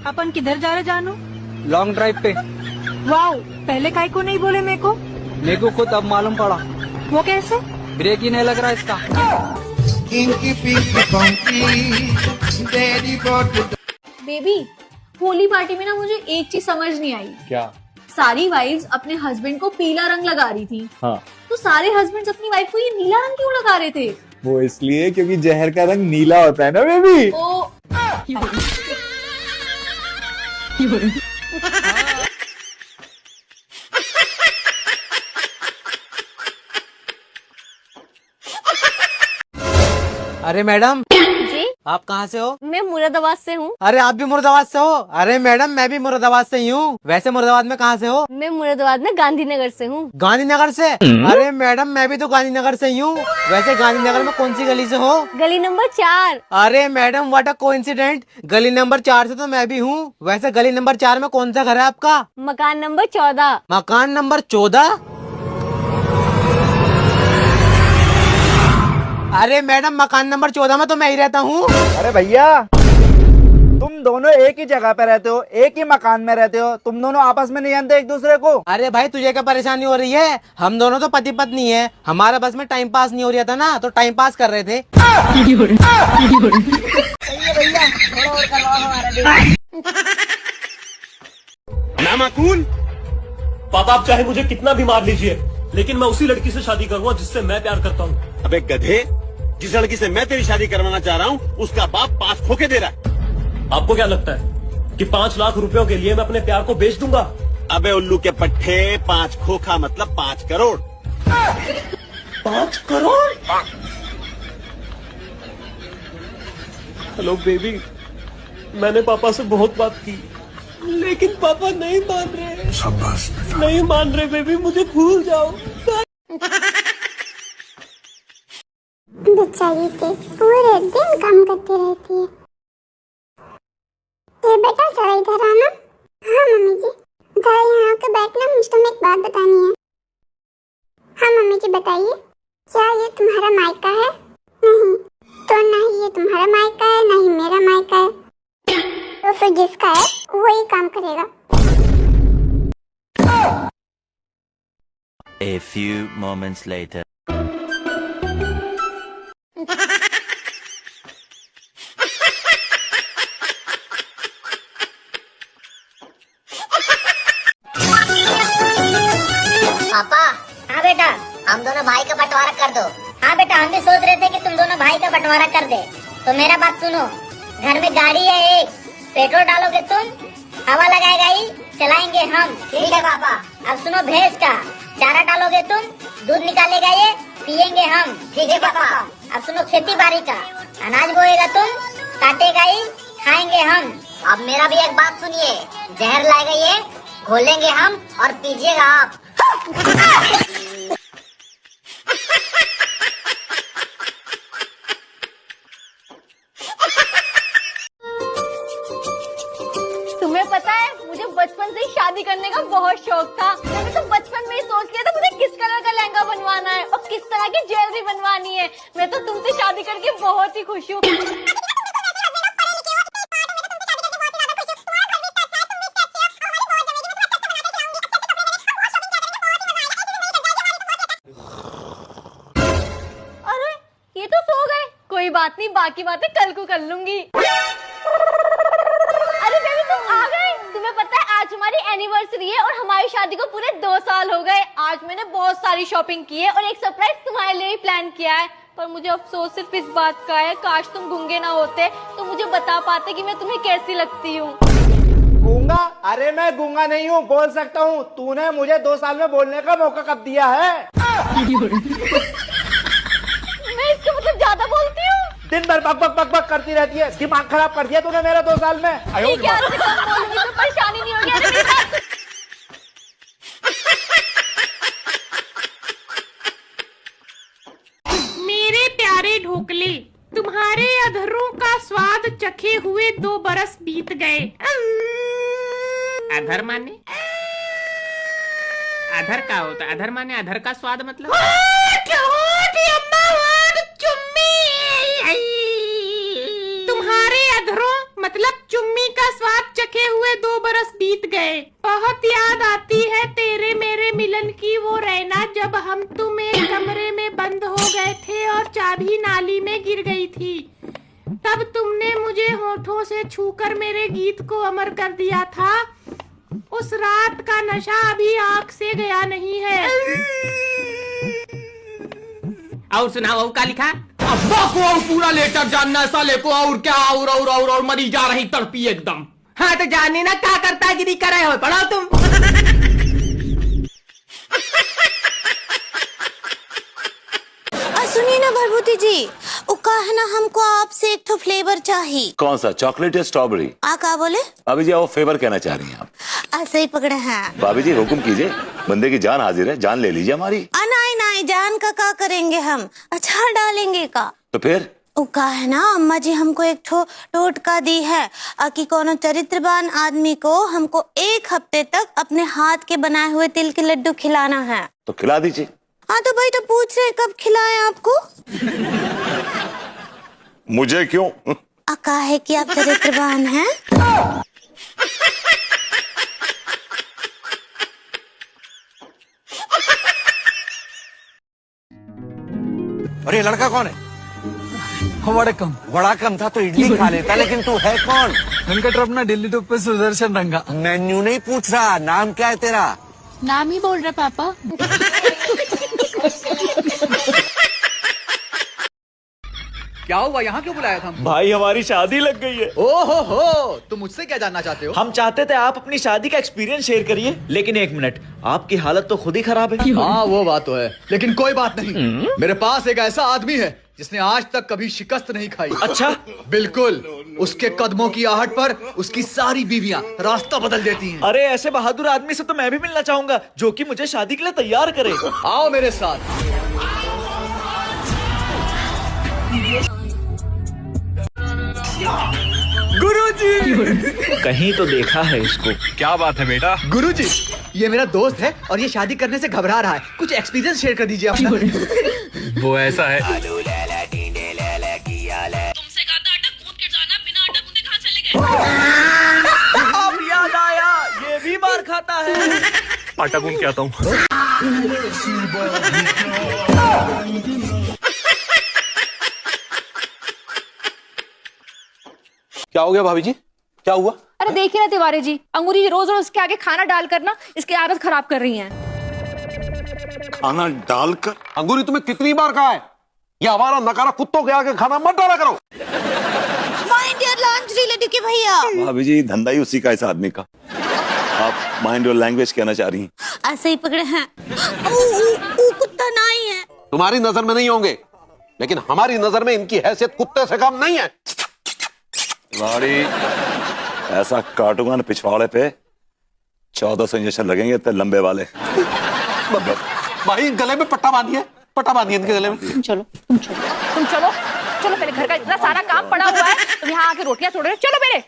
अपन किधर जा रहे जानू? लॉन्ग ड्राइव पे। वाओ, पहले काहे को नहीं बोले मेरे को? मेरे को खुद अब मालूम पड़ा। वो कैसे? ब्रेक ही नहीं लग रहा इसका। बेबी, होली पार्टी में ना मुझे एक चीज समझ नहीं आई। क्या? सारी वाइफ्स अपने हस्बैंड को पीला रंग लगा रही थी। हाँ, तो सारे हस्बैंड्स अपनी वाइफ को ये नीला रंग क्यों लगा रहे थे? वो इसलिए क्योंकि जहर का रंग नीला होता है ना बेबी। ओ अरे मैडम, जी, आप कहाँ से हो? मैं मुरादाबाद से हूँ। अरे आप भी मुरादाबाद से हो? अरे मैडम, मैं भी मुरादाबाद से ही हूँ। वैसे मुरादाबाद में कहाँ से हो? मैं मुरादाबाद में गांधीनगर से हूँ। गांधीनगर से? अरे मैडम, मैं भी तो गांधीनगर से ही हूँ। वैसे गांधीनगर में कौन सी गली से हो? गली नंबर 4। अरे मैडम, व्हाट अ कोइंसिडेंट, गली नंबर 4 से तो मैं भी हूँ। वैसे गली नंबर 4 में कौन सा घर है आपका? मकान नंबर 14। मकान नंबर 14? अरे मैडम, मकान नंबर 14 में तो मैं ही रहता हूँ। अरे भैया, तुम दोनों एक ही जगह पे रहते हो, एक ही मकान में रहते हो, तुम दोनों आपस में नहीं जानते एक दूसरे को? अरे भाई, तुझे क्या परेशानी हो रही है? हम दोनों तो पति पत्नी है। हमारा बस में टाइम पास नहीं हो रहा था ना, तो टाइम पास कर रहे थे। नामाकूल। पापा, आप चाहे मुझे कितना भी मार लीजिए, लेकिन मैं उसी लड़की से शादी करूंगा जिससे मैं प्यार करता हूँ। अबे गधे, जिस लड़की से मैं तेरी शादी करवाना चाह रहा हूँ उसका बाप 5 खोखे दे रहा है। आपको क्या लगता है कि 5 लाख रुपयों के लिए मैं अपने प्यार को बेच दूंगा? अबे उल्लू के पट्टे, 5 खोखा मतलब 5 करोड़। 5 करोड़? हेलो बेबी, मैंने पापा से बहुत बात की, लेकिन पापा नहीं मान रहे। शाबाश बेटा। नहीं मान रहे बेबी, मुझे भूल जाओ। बेचारी तो पूरे दिन काम करती रहती है। ये बेटा जरा इधर आना। हाँ मम्मी जी, जरा यहाँ आके बैठना, मुझे तुम्हें एक बात बतानी है। हाँ मम्मी जी बताइए, क्या ये तुम्हारा मायका है? नहीं, तो ना ही ये तुम्हारा मायका है, ना ही मेरा मायका है। तो फिर जिसका है वही काम करेगा। A few moments later. पापा। हाँ बेटा, हम दोनों भाई का बंटवारा कर दो। हाँ बेटा, हम भी सोच रहे थे कि तुम दोनों भाई का बंटवारा कर दे। तो मेरा बात सुनो, घर में गाड़ी है एक, पेट्रोल डालोगे तुम, हवा लगाएगा ही, चलाएंगे हम। ठीक है पापा। अब सुनो, भैंस का चारा डालोगे तुम, दूध निकालेगा ये, पियेंगे हम। ठीक है पापा। अब सुनो, खेती बाड़ी का अनाज बोएगा तुम, काटेगा ही, खाएंगे हम। अब मेरा भी एक बात सुनिए, जहर लाएगा ये, घोलेंगे हम और पीजिएगा आप। तुम्हें पता है, मुझे बचपन से ही शादी करने का बहुत शौक था। मैंने तो बचपन में ही सोच लिया था मुझे किस कलर का लहंगा बनवाना है और किस तरह की ज्वेलरी बनवानी है। मैं तो तुमसे शादी करके बहुत ही खुश हूँ। अरे ये तो सो गए, कोई बात नहीं, बाकी बातें कल को कर लूंगी। अरे बेबी, तुम आ गए। तुम्हें पता है आज हमारी एनिवर्सरी है और हमारी शादी को पूरे 2 साल हो गए। आज मैंने बहुत सारी शॉपिंग की है और एक सरप्राइज तुम्हारे लिए ही प्लान किया है। पर मुझे अफसोस सिर्फ इस बात का है, काश तुम गूंगे ना होते तो मुझे बता पाते कि मैं तुम्हें कैसी लगती हूँ। गूंगा? अरे मैं गूंगा नहीं हूँ, बोल सकता हूँ। तूने मुझे 2 साल में बोलने का मौका कब दिया है? मैं इसका मतलब ज्यादा बोलती हूँ? दिन भर बक बक बक बक करती रहती है, दिमाग खराब कर दिया तूने मेरा 2 साल में। ठीक है, आज से कम बोलूंगी तो परेशानी नहीं होगी। अरे मेरी बात मेरे प्यारे ढोकले, तुम्हारे अधरों का स्वाद चखे हुए 2 बरस बीत गए। अधर माने अधर का होता है? अधर माने अधर का स्वाद मतलब? क्या होती अम्मा, चुम्मी बीत गए। बहुत याद आती है तेरे मेरे मिलन की वो रहना, जब हम तुम एक कमरे में बंद हो गए थे और चाबी नाली में गिर गई थी। तब तुमने मुझे होठों से छूकर मेरे गीत को अमर कर दिया था। उस रात का नशा अभी आंख से गया नहीं है। और सुनाओ का लिखा? अब्बा को और पूरा लेटर जानना साले को, और क्या और मरी जा रही तड़पी एकदम। हाँ तो जानने ना क्या करता गिरी करे हो पढ़ो तुम। सुनिए ना भरभूति जी, वो का है ना, हमको आपसे एक तो फ्लेवर चाहिए। कौन सा, चॉकलेट या स्ट्रॉबेरी? आ का बोले? भाभी जी वो फेवर कहना चाह रही हैं आप? ऐसे ही पकड़े हैं। भाभी जी हुक्म कीजिए, बंदे की जान हाजिर है, जान ले लीजिए हमारी। नहीं नहीं, जान का करेंगे हम, अच्छा डालेंगे का। तो फिर वो का है ना, अम्मा जी हमको एक टोटका दी है कि कोनो चरित्रवान आदमी को हमको 1 हफ्ते तक अपने हाथ के बनाए हुए तिल के लड्डू खिलाना है। तो खिला दीजिए। हाँ तो भाई तो पूछ रहे कब खिलाएं आपको? मुझे क्यों? का है कि आप चरित्रवान हैं। अरे लड़का कौन है? वड़ाकम था तो इडली खा लेता, लेकिन तू है कौन? वेंकटरमण दिल्ली टू पे सुदर्शन रंगा। मेन्यू नहीं पूछ रहा, नाम क्या है तेरा? नाम ही बोल रहे पापा। क्या हुआ, यहाँ क्यों बुलाया था? भाई हमारी शादी लग गई है। ओहो, तुम मुझसे क्या जानना चाहते हो? हम चाहते थे आप अपनी शादी का एक्सपीरियंस शेयर करिए, लेकिन 1 मिनट, आपकी हालत तो खुद ही खराब है। हाँ वो बात तो है, लेकिन कोई बात नहीं। मेरे पास एक ऐसा आदमी है जिसने आज तक कभी शिकस्त नहीं खाई। अच्छा? बिल्कुल, उसके कदमों की आहट पर उसकी सारी बीवियां रास्ता बदल देती हैं। अरे ऐसे बहादुर आदमी से तो मैं भी मिलना चाहूंगा, जो कि मुझे शादी के लिए तैयार करे। आओ मेरे साथ। गुरुजी, कहीं तो देखा है इसको। क्या बात है बेटा? गुरुजी, ये मेरा दोस्त है और ये शादी करने से घबरा रहा है, कुछ एक्सपीरियंस शेयर कर दीजिए अपना। वो ऐसा है। तुमसे कहा था आटा गूंथ के जाना, बिना आटा गूंथे कहाँ चले गए? अब याद आया, ये भी मार खाता है। आटा गूंथ के आता हूँ। क्या हो गया भाभी जी, क्या हुआ? अरे देखिए ना तिवारी जी, अंगूरी रोज रोज इसके आगे खाना डालकर ना इसकी आदत खराब कर रही हैं। खाना डालकर? अंगूरी तुम्हें कितनी बार कहा है, ये हमारा नकारा कुत्तों के आगे खाना मत डाला करो। माइंड योर लैंग्वेज रिलेटिव के भैया। भाभी जी धंधा ही उसी का, इस आदमी का। आप माइंड योर लैंग्वेज कहना चाह रही हैं? ऐसे ही पकड़े हैं। कुत्ता नहीं है। तुम्हारी नजर में नहीं होंगे, लेकिन हमारी नजर में इनकी हैसियत कुत्ते से कम नहीं है। ऐसा काटूंगा ना पिछवाड़े पे, 1400 इंजेक्शन लगेंगे इतने लंबे वाले। भाई गले में पट्टा बांधिए, पट्टा बांधिए इनके गले में। तुम चलो चलो पहले घर का इतना सारा काम पड़ा हुआ है, तुम यहाँ आके रोटियां तोड़ रहे हो, चलो मेरे।